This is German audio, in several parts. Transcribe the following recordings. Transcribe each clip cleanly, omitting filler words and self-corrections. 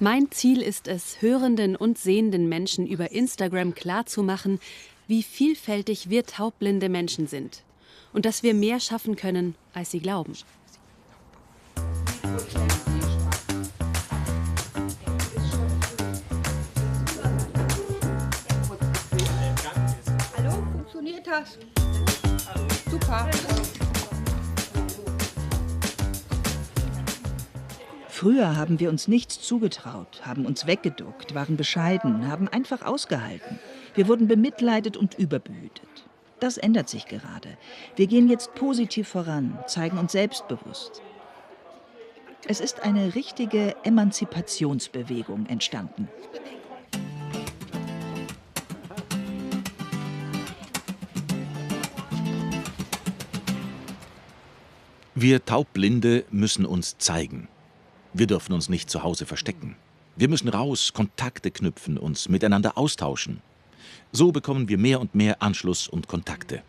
Mein Ziel ist es, hörenden und sehenden Menschen über Instagram klarzumachen, wie vielfältig wir taubblinde Menschen sind und dass wir mehr schaffen können, als sie glauben. Hallo, funktioniert das? Super. Früher haben wir uns nichts zugetraut, haben uns weggeduckt, waren bescheiden, haben einfach ausgehalten. Wir wurden bemitleidet und überbehütet. Das ändert sich gerade. Wir gehen jetzt positiv voran, zeigen uns selbstbewusst. Es ist eine richtige Emanzipationsbewegung entstanden. Wir Taubblinde müssen uns zeigen. Wir dürfen uns nicht zu Hause verstecken. Wir müssen raus, Kontakte knüpfen, uns miteinander austauschen. So bekommen wir mehr und mehr Anschluss und Kontakte.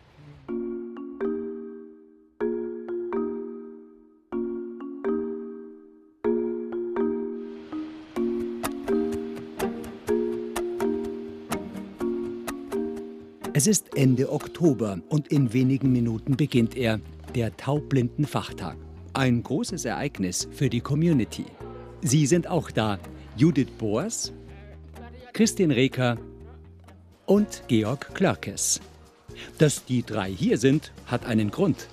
Es ist Ende Oktober und in wenigen Minuten beginnt er, der Taubblindenfachtag. Ein großes Ereignis für die Community. Sie sind auch da, Judith Boers, Christine Reker und Georg Klörkes. Dass die drei hier sind, hat einen Grund.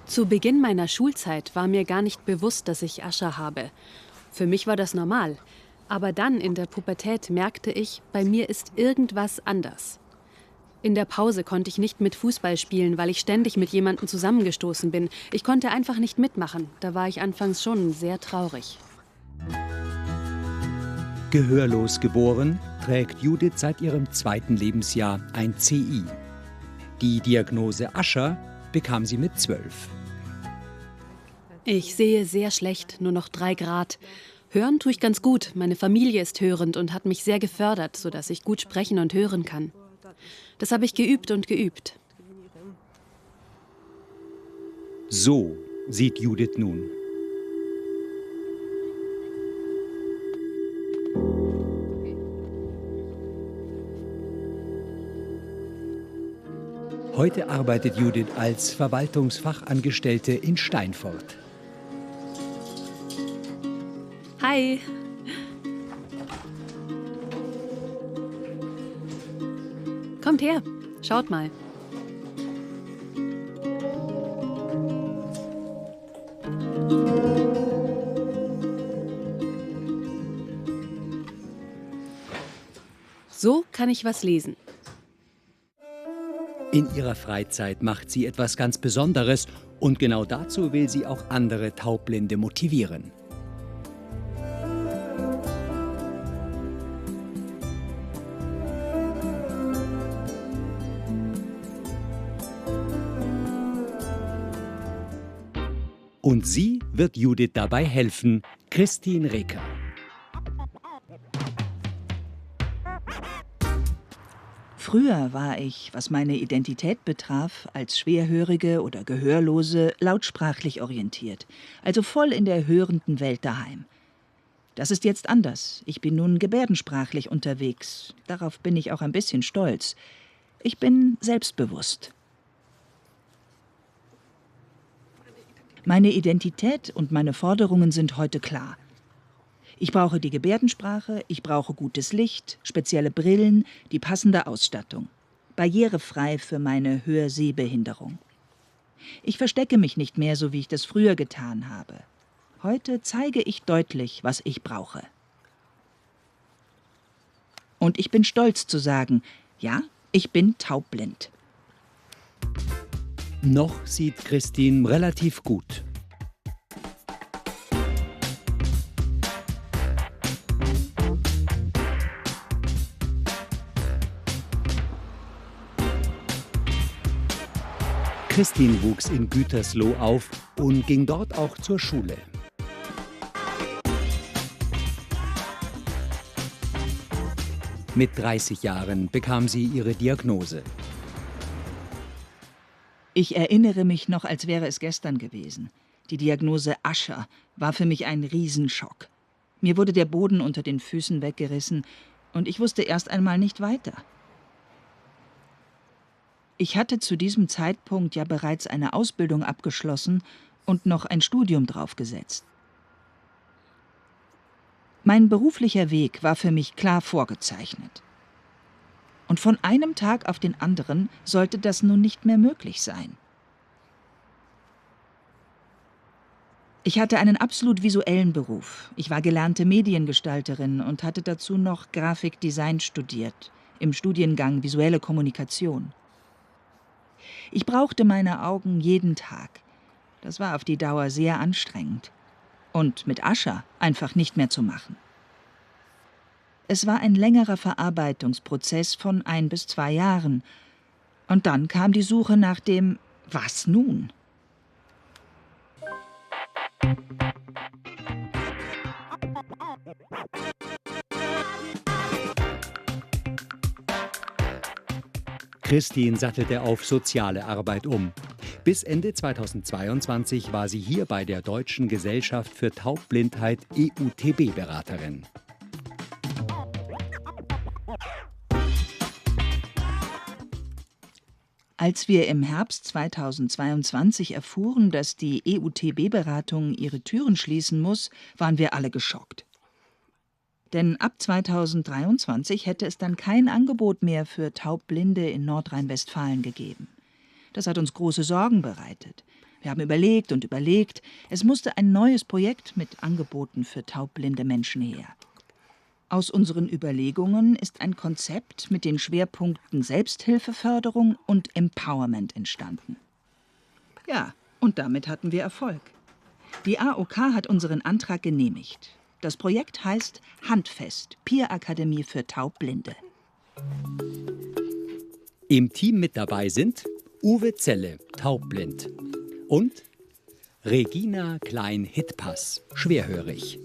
Zu Beginn meiner Schulzeit war mir gar nicht bewusst, dass ich Ascher habe. Für mich war das normal. Aber dann in der Pubertät merkte ich, bei mir ist irgendwas anders. In der Pause konnte ich nicht mit Fußball spielen, weil ich ständig mit jemandem zusammengestoßen bin. Ich konnte einfach nicht mitmachen. Da war ich anfangs schon sehr traurig. Gehörlos geboren, trägt Judith seit ihrem 2. Lebensjahr ein CI. Die Diagnose Ascher bekam sie mit 12. Ich sehe sehr schlecht, nur noch 3 Grad. Hören tue ich ganz gut. Meine Familie ist hörend und hat mich sehr gefördert, sodass ich gut sprechen und hören kann. Das habe ich geübt und geübt. So sieht Judith nun. Heute arbeitet Judith als Verwaltungsfachangestellte in Steinfurt. Hi! Kommt her, schaut mal. So kann ich was lesen. In ihrer Freizeit macht sie etwas ganz Besonderes und genau dazu will sie auch andere Taubblinde motivieren. Und sie wird Judith dabei helfen, Christine Reker. Früher war ich, was meine Identität betraf, als Schwerhörige oder Gehörlose lautsprachlich orientiert, also voll in der hörenden Welt daheim. Das ist jetzt anders. Ich bin nun gebärdensprachlich unterwegs. Darauf bin ich auch ein bisschen stolz. Ich bin selbstbewusst. Meine Identität und meine Forderungen sind heute klar. Ich brauche die Gebärdensprache, ich brauche gutes Licht, spezielle Brillen, die passende Ausstattung. Barrierefrei für meine Hörsehbehinderung. Ich verstecke mich nicht mehr, so wie ich das früher getan habe. Heute zeige ich deutlich, was ich brauche. Und ich bin stolz zu sagen, ja, ich bin taubblind. Noch sieht Christine relativ gut. Christine wuchs in Gütersloh auf und ging dort auch zur Schule. Mit 30 Jahren bekam sie ihre Diagnose. Ich erinnere mich noch, als wäre es gestern gewesen. Die Diagnose Usher war für mich ein Riesenschock. Mir wurde der Boden unter den Füßen weggerissen und ich wusste erst einmal nicht weiter. Ich hatte zu diesem Zeitpunkt ja bereits eine Ausbildung abgeschlossen und noch ein Studium draufgesetzt. Mein beruflicher Weg war für mich klar vorgezeichnet. Und von einem Tag auf den anderen sollte das nun nicht mehr möglich sein. Ich hatte einen absolut visuellen Beruf. Ich war gelernte Mediengestalterin und hatte dazu noch Grafikdesign studiert, im Studiengang Visuelle Kommunikation. Ich brauchte meine Augen jeden Tag. Das war auf die Dauer sehr anstrengend. Und mit Usher einfach nicht mehr zu machen. Es war ein längerer Verarbeitungsprozess von 1 bis 2 Jahren. Und dann kam die Suche nach dem Was nun? Christine sattelte auf soziale Arbeit um. Bis Ende 2022 war sie hier bei der Deutschen Gesellschaft für Taubblindheit EUTB-Beraterin. Als wir im Herbst 2022 erfuhren, dass die EUTB-Beratung ihre Türen schließen muss, waren wir alle geschockt. Denn ab 2023 hätte es dann kein Angebot mehr für Taubblinde in Nordrhein-Westfalen gegeben. Das hat uns große Sorgen bereitet. Wir haben überlegt und überlegt. Es musste ein neues Projekt mit Angeboten für taubblinde Menschen her. Aus unseren Überlegungen ist ein Konzept mit den Schwerpunkten Selbsthilfeförderung und Empowerment entstanden. Ja, und damit hatten wir Erfolg. Die AOK hat unseren Antrag genehmigt. Das Projekt heißt Handfest, Peer-Akademie für Taubblinde. Im Team mit dabei sind Uwe Zelle, taubblind, und Regina Klein-Hittpass, schwerhörig.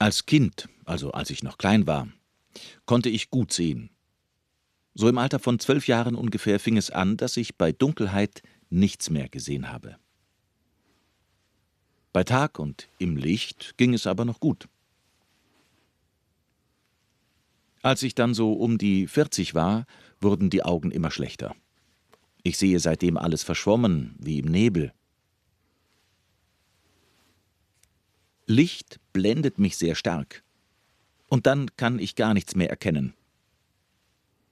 Als Kind, also als ich noch klein war, konnte ich gut sehen. So im Alter von 12 Jahren ungefähr fing es an, dass ich bei Dunkelheit nichts mehr gesehen habe. Bei Tag und im Licht ging es aber noch gut. Als ich dann so um die 40 war, wurden die Augen immer schlechter. Ich sehe seitdem alles verschwommen, wie im Nebel. Licht blendet mich sehr stark. Und dann kann ich gar nichts mehr erkennen.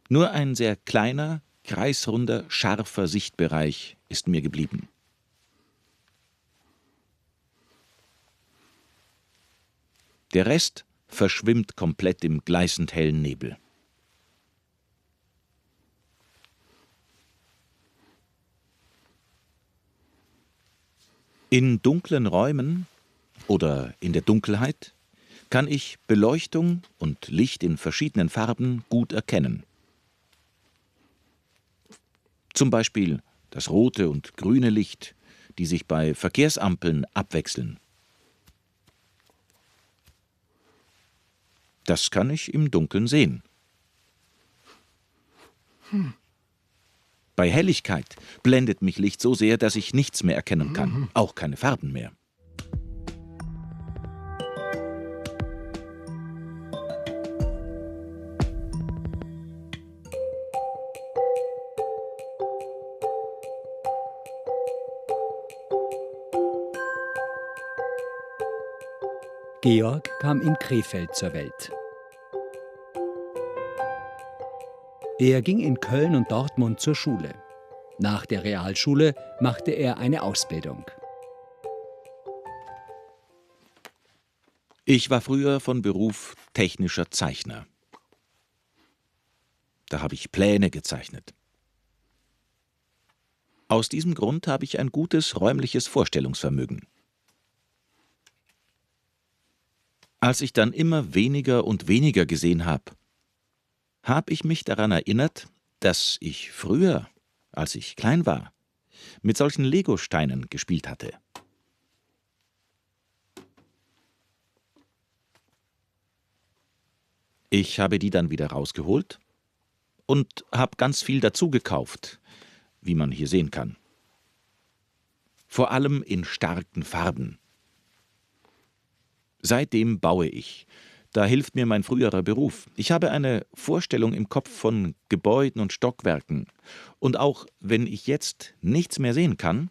Nur ein sehr kleiner, kreisrunder, scharfer Sichtbereich ist mir geblieben. Der Rest verschwimmt komplett im gleißend hellen Nebel. In dunklen Räumen oder in der Dunkelheit kann ich Beleuchtung und Licht in verschiedenen Farben gut erkennen. Zum Beispiel das rote und grüne Licht, die sich bei Verkehrsampeln abwechseln. Das kann ich im Dunkeln sehen. Bei Helligkeit blendet mich Licht so sehr, dass ich nichts mehr erkennen kann, auch keine Farben mehr. Georg kam in Krefeld zur Welt. Er ging in Köln und Dortmund zur Schule. Nach der Realschule machte er eine Ausbildung. Ich war früher von Beruf technischer Zeichner. Da habe ich Pläne gezeichnet. Aus diesem Grund habe ich ein gutes räumliches Vorstellungsvermögen. Als ich dann immer weniger und weniger gesehen habe, habe ich mich daran erinnert, dass ich früher, als ich klein war, mit solchen Legosteinen gespielt hatte. Ich habe die dann wieder rausgeholt und habe ganz viel dazu gekauft, wie man hier sehen kann. Vor allem in starken Farben. Seitdem baue ich. Da hilft mir mein früherer Beruf. Ich habe eine Vorstellung im Kopf von Gebäuden und Stockwerken. Und auch wenn ich jetzt nichts mehr sehen kann,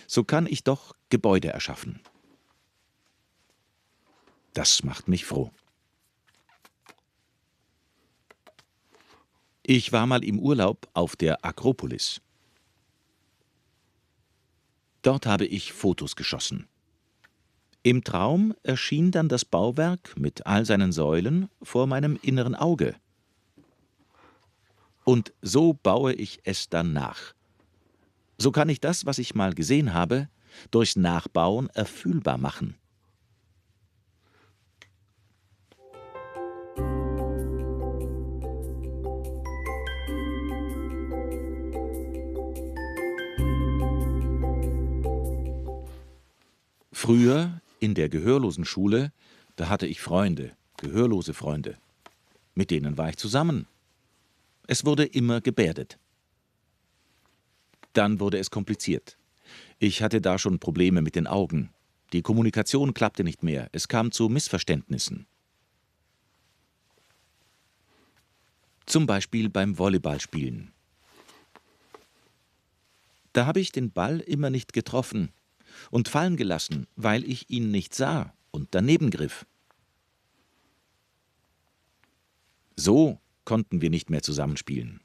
so kann ich doch Gebäude erschaffen. Das macht mich froh. Ich war mal im Urlaub auf der Akropolis. Dort habe ich Fotos geschossen. Im Traum erschien dann das Bauwerk mit all seinen Säulen vor meinem inneren Auge. Und so baue ich es dann nach. So kann ich das, was ich mal gesehen habe, durchs Nachbauen erfühlbar machen. Früher, in der Gehörlosenschule, da hatte ich Freunde, gehörlose Freunde. Mit denen war ich zusammen. Es wurde immer gebärdet. Dann wurde es kompliziert. Ich hatte da schon Probleme mit den Augen. Die Kommunikation klappte nicht mehr. Es kam zu Missverständnissen. Zum Beispiel beim Volleyballspielen. Da habe ich den Ball immer nicht getroffen und fallen gelassen, weil ich ihn nicht sah und daneben griff. So konnten wir nicht mehr zusammenspielen.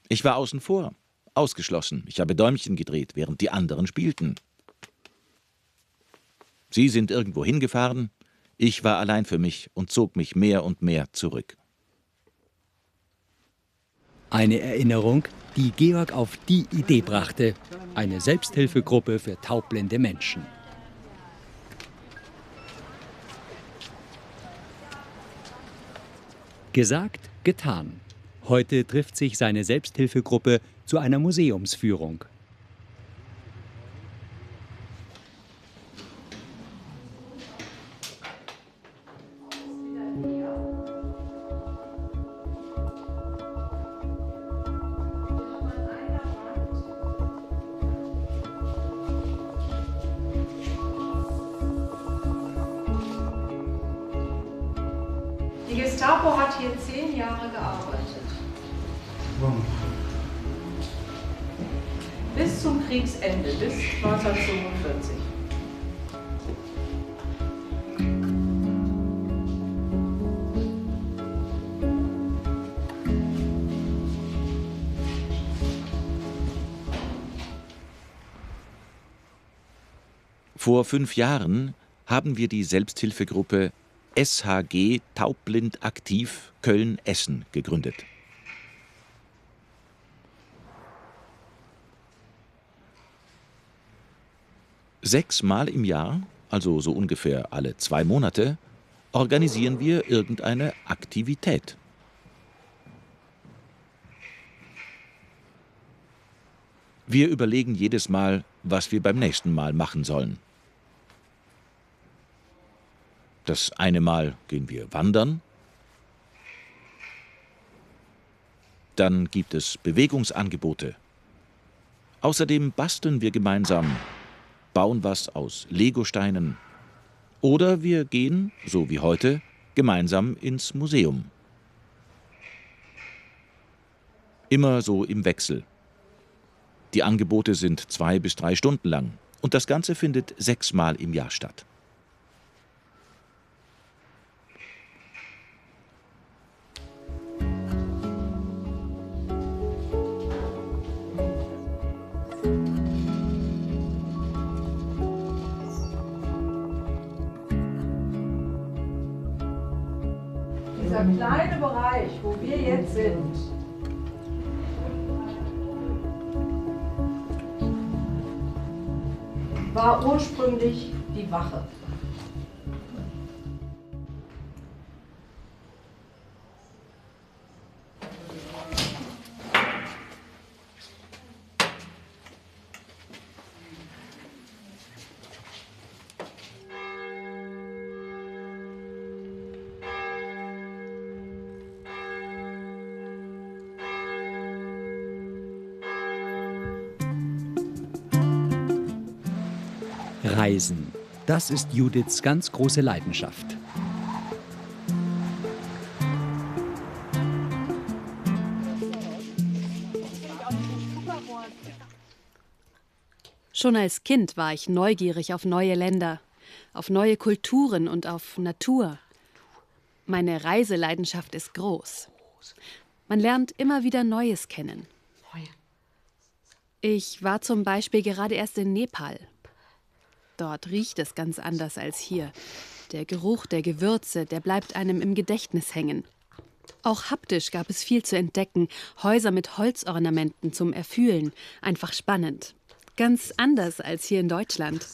Ich war außen vor, ausgeschlossen. Ich habe Däumchen gedreht, während die anderen spielten. Sie sind irgendwo hingefahren, ich war allein für mich und zog mich mehr und mehr zurück. Eine Erinnerung, die Georg auf die Idee brachte, eine Selbsthilfegruppe für taubblinde Menschen. Gesagt, getan. Heute trifft sich seine Selbsthilfegruppe zu einer Museumsführung. Die Gestapo hat hier 10 Jahre gearbeitet. Bis zum Kriegsende, bis 1945. Vor 5 Jahren haben wir die Selbsthilfegruppe SHG Taubblind aktiv Köln-Essen gegründet. Sechsmal im Jahr, also so ungefähr alle 2 Monate, organisieren wir irgendeine Aktivität. Wir überlegen jedes Mal, was wir beim nächsten Mal machen sollen. Das eine Mal gehen wir wandern. Dann gibt es Bewegungsangebote. Außerdem basteln wir gemeinsam, bauen was aus Legosteinen. Oder wir gehen, so wie heute, gemeinsam ins Museum. Immer so im Wechsel. Die Angebote sind 2 bis 3 Stunden lang und das Ganze findet 6-mal im Jahr statt. Dieser kleine Bereich, wo wir jetzt sind, war ursprünglich die Wache. Reisen, das ist Judiths ganz große Leidenschaft. Schon als Kind war ich neugierig auf neue Länder, auf neue Kulturen und auf Natur. Meine Reiseleidenschaft ist groß. Man lernt immer wieder Neues kennen. Ich war zum Beispiel gerade erst in Nepal. Dort riecht es ganz anders als hier. Der Geruch der Gewürze, der bleibt einem im Gedächtnis hängen. Auch haptisch gab es viel zu entdecken. Häuser mit Holzornamenten zum Erfühlen. Einfach spannend. Ganz anders als hier in Deutschland.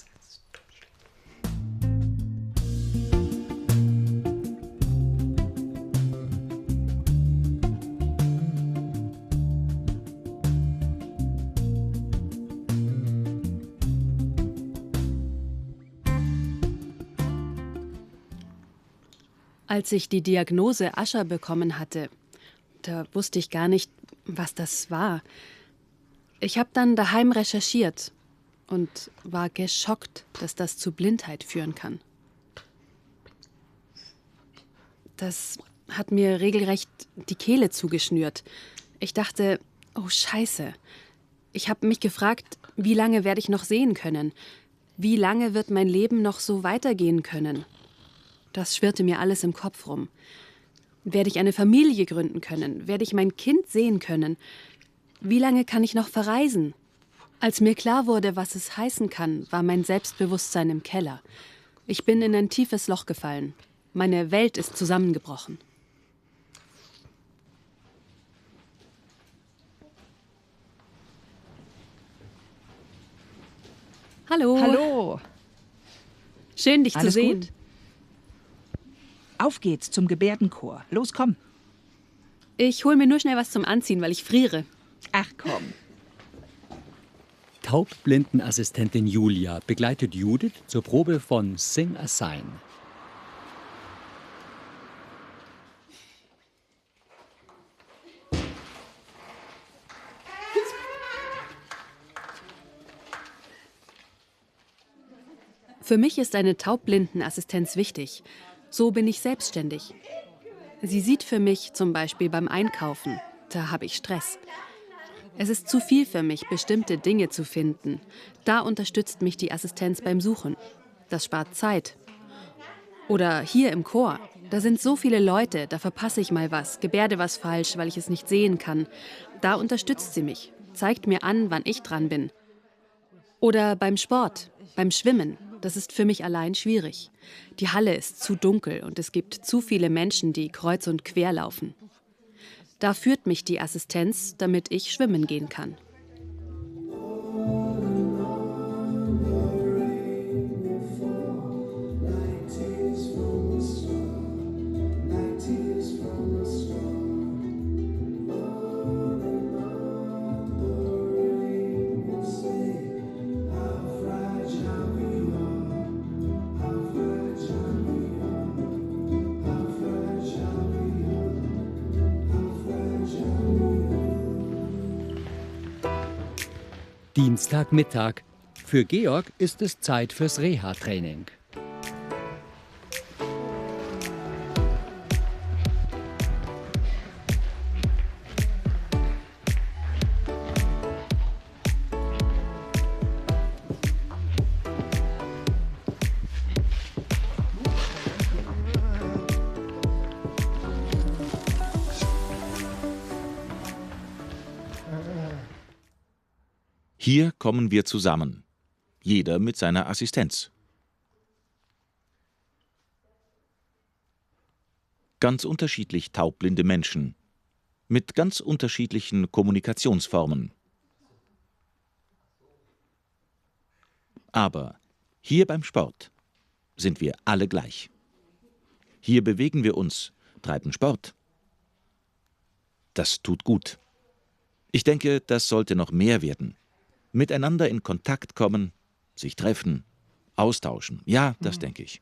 Als ich die Diagnose Usher bekommen hatte, da wusste ich gar nicht, was das war. Ich habe dann daheim recherchiert und war geschockt, dass das zu Blindheit führen kann. Das hat mir regelrecht die Kehle zugeschnürt. Ich dachte, oh Scheiße. Ich habe mich gefragt, wie lange werde ich noch sehen können? Wie lange wird mein Leben noch so weitergehen können? Das schwirrte mir alles im Kopf rum. Werde ich eine Familie gründen können? Werde ich mein Kind sehen können? Wie lange kann ich noch verreisen? Als mir klar wurde, was es heißen kann, war mein Selbstbewusstsein im Keller. Ich bin in ein tiefes Loch gefallen. Meine Welt ist zusammengebrochen. Hallo. Hallo. Schön, dich Alles zu sehen. gut? Auf geht's zum Gebärdenchor. Los, komm. Ich hole mir nur schnell was zum Anziehen, weil ich friere. Ach komm. Taubblindenassistentin Julia begleitet Judith zur Probe von Sing a Sign. Für mich ist eine Taubblindenassistenz wichtig. So bin ich selbstständig. Sie sieht für mich zum Beispiel beim Einkaufen. Da habe ich Stress. Es ist zu viel für mich, bestimmte Dinge zu finden. Da unterstützt mich die Assistenz beim Suchen. Das spart Zeit. Oder hier im Chor. Da sind so viele Leute, da verpasse ich mal was, gebärde was falsch, weil ich es nicht sehen kann. Da unterstützt sie mich, zeigt mir an, wann ich dran bin. Oder beim Sport, beim Schwimmen. Das ist für mich allein schwierig. Die Halle ist zu dunkel und es gibt zu viele Menschen, die kreuz und quer laufen. Da führt mich die Assistenz, damit ich schwimmen gehen kann. Dienstagmittag. Für Georg ist es Zeit fürs Reha-Training. Hier kommen wir zusammen, jeder mit seiner Assistenz. Ganz unterschiedlich taubblinde Menschen. Mit ganz unterschiedlichen Kommunikationsformen. Aber hier beim Sport sind wir alle gleich. Hier bewegen wir uns, treiben Sport. Das tut gut. Ich denke, das sollte noch mehr werden. Miteinander in Kontakt kommen, sich treffen, austauschen. Ja, das denke ich.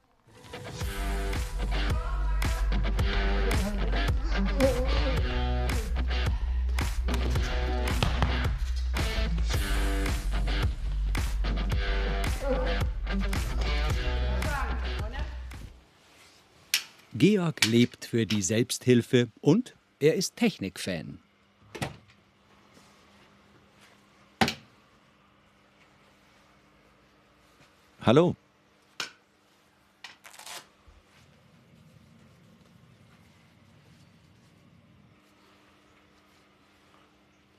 Georg lebt für die Selbsthilfe und er ist Technikfan. Hallo.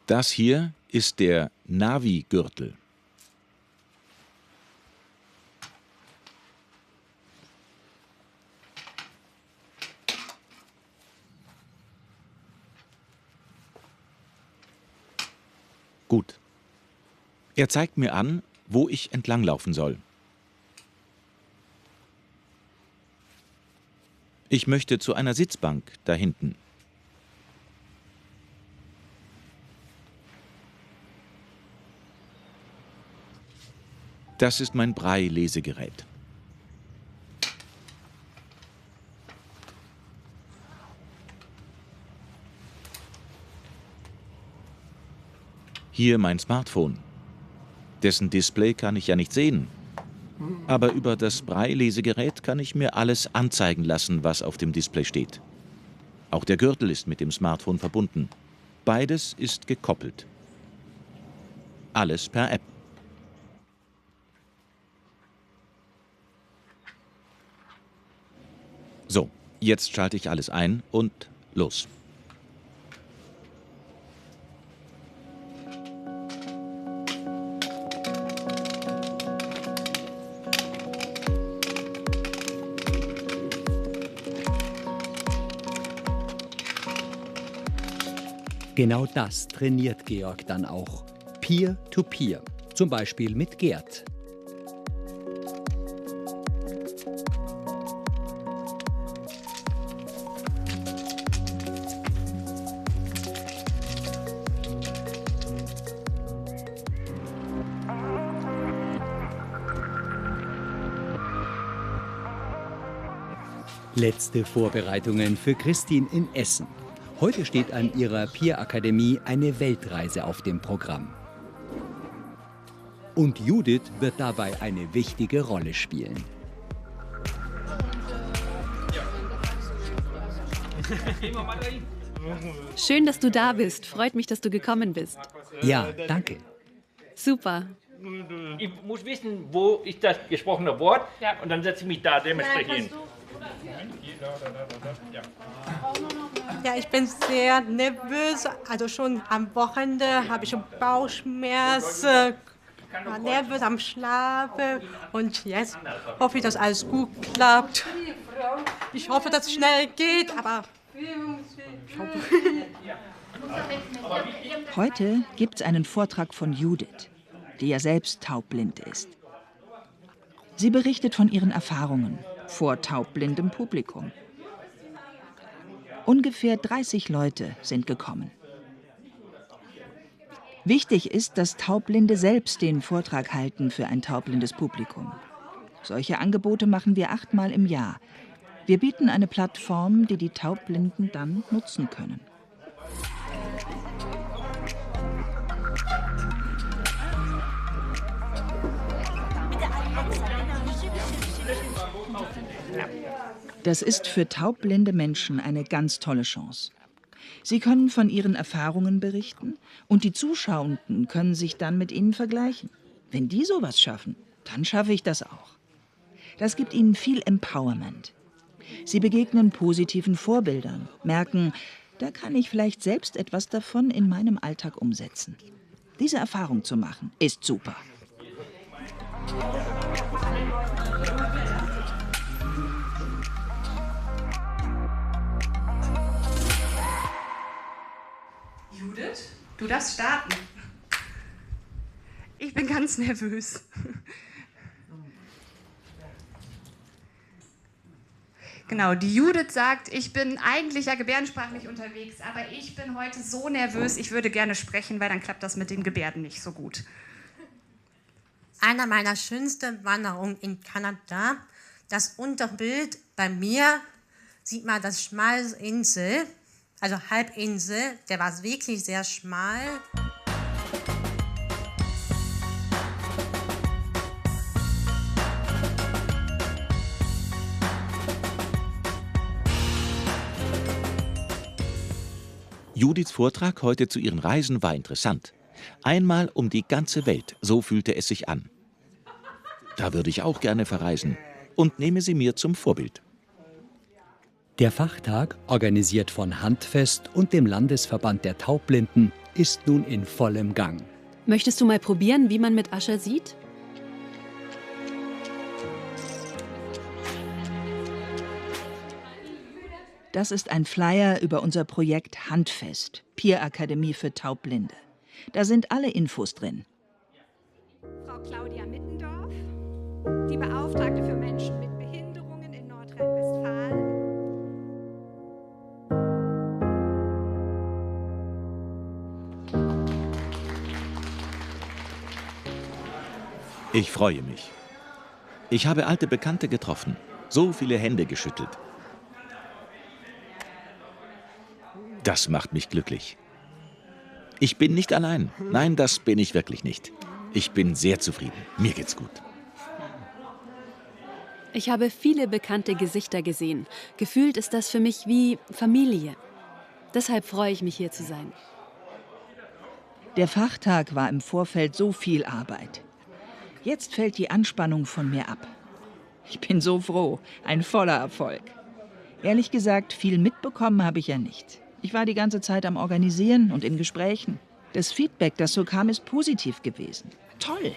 Das hier ist der Navi-Gürtel. Gut. Er zeigt mir an, wo ich entlanglaufen soll. Ich möchte zu einer Sitzbank da hinten. Das ist mein Braille-Lesegerät. Hier mein Smartphone. Dessen Display kann ich ja nicht sehen. Aber über das Braille-Lesegerät kann ich mir alles anzeigen lassen, was auf dem Display steht. Auch der Gürtel ist mit dem Smartphone verbunden. Beides ist gekoppelt. Alles per App. So, jetzt schalte ich alles ein und los. Genau das trainiert Georg dann auch. Peer-to-Peer. Zum Beispiel mit Gerd. Letzte Vorbereitungen für Christine in Essen. Heute steht an ihrer Peer-Akademie eine Weltreise auf dem Programm. Und Judith wird dabei eine wichtige Rolle spielen. Schön, dass du da bist. Freut mich, dass du gekommen bist. Ja, danke. Super. Ich muss wissen, wo ist das gesprochene Wort und dann setze ich mich da dementsprechend hin. Ja, ich bin sehr nervös. Also schon am Wochenende habe ich schon Bauchschmerzen, war nervös am Schlafen und jetzt hoffe ich, dass alles gut klappt. Ich hoffe, dass es schnell geht, aber Heute gibt es einen Vortrag von Judith, die ja selbst taubblind ist. Sie berichtet von ihren Erfahrungen vor taubblindem Publikum. Ungefähr 30 Leute sind gekommen. Wichtig ist, dass Taubblinde selbst den Vortrag halten für ein taubblindes Publikum. Solche Angebote machen wir 8-mal im Jahr. Wir bieten eine Plattform, die die Taubblinden dann nutzen können. Das ist für taubblinde Menschen eine ganz tolle Chance. Sie können von ihren Erfahrungen berichten und die Zuschauenden können sich dann mit ihnen vergleichen. Wenn die sowas schaffen, dann schaffe ich das auch. Das gibt ihnen viel Empowerment. Sie begegnen positiven Vorbildern, merken, da kann ich vielleicht selbst etwas davon in meinem Alltag umsetzen. Diese Erfahrung zu machen, ist super. Du darfst starten. Ich bin ganz nervös. Genau, die Judith sagt, ich bin eigentlich ja gebärdensprachlich unterwegs, aber ich bin heute so nervös, ich würde gerne sprechen, weil dann klappt das mit den Gebärden nicht so gut. Einer meiner schönsten Wanderungen in Kanada, das Unterbild bei mir, sieht man das schmale Insel, also Halbinsel, der war wirklich sehr schmal. Judiths Vortrag heute zu ihren Reisen war interessant. Einmal um die ganze Welt, so fühlte es sich an. Da würde ich auch gerne verreisen und nehme sie mir zum Vorbild. Der Fachtag, organisiert von Handfest und dem Landesverband der Taubblinden, ist nun in vollem Gang. Möchtest du mal probieren, wie man mit Ascher sieht? Das ist ein Flyer über unser Projekt Handfest, Peer-Akademie für Taubblinde. Da sind alle Infos drin. Frau Claudia Mittendorf, die Beauftragte für Menschen mit Behinderungen in Nordrhein-Westfalen. Ich freue mich. Ich habe alte Bekannte getroffen, so viele Hände geschüttelt. Das macht mich glücklich. Ich bin nicht allein. Nein, das bin ich wirklich nicht. Ich bin sehr zufrieden. Mir geht's gut. Ich habe viele bekannte Gesichter gesehen. Gefühlt ist das für mich wie Familie. Deshalb freue ich mich, hier zu sein. Der Fachtag war im Vorfeld so viel Arbeit. Jetzt fällt die Anspannung von mir ab. Ich bin so froh, ein voller Erfolg. Ehrlich gesagt, viel mitbekommen habe ich ja nicht. Ich war die ganze Zeit am Organisieren und in Gesprächen. Das Feedback, das so kam, ist positiv gewesen. Toll!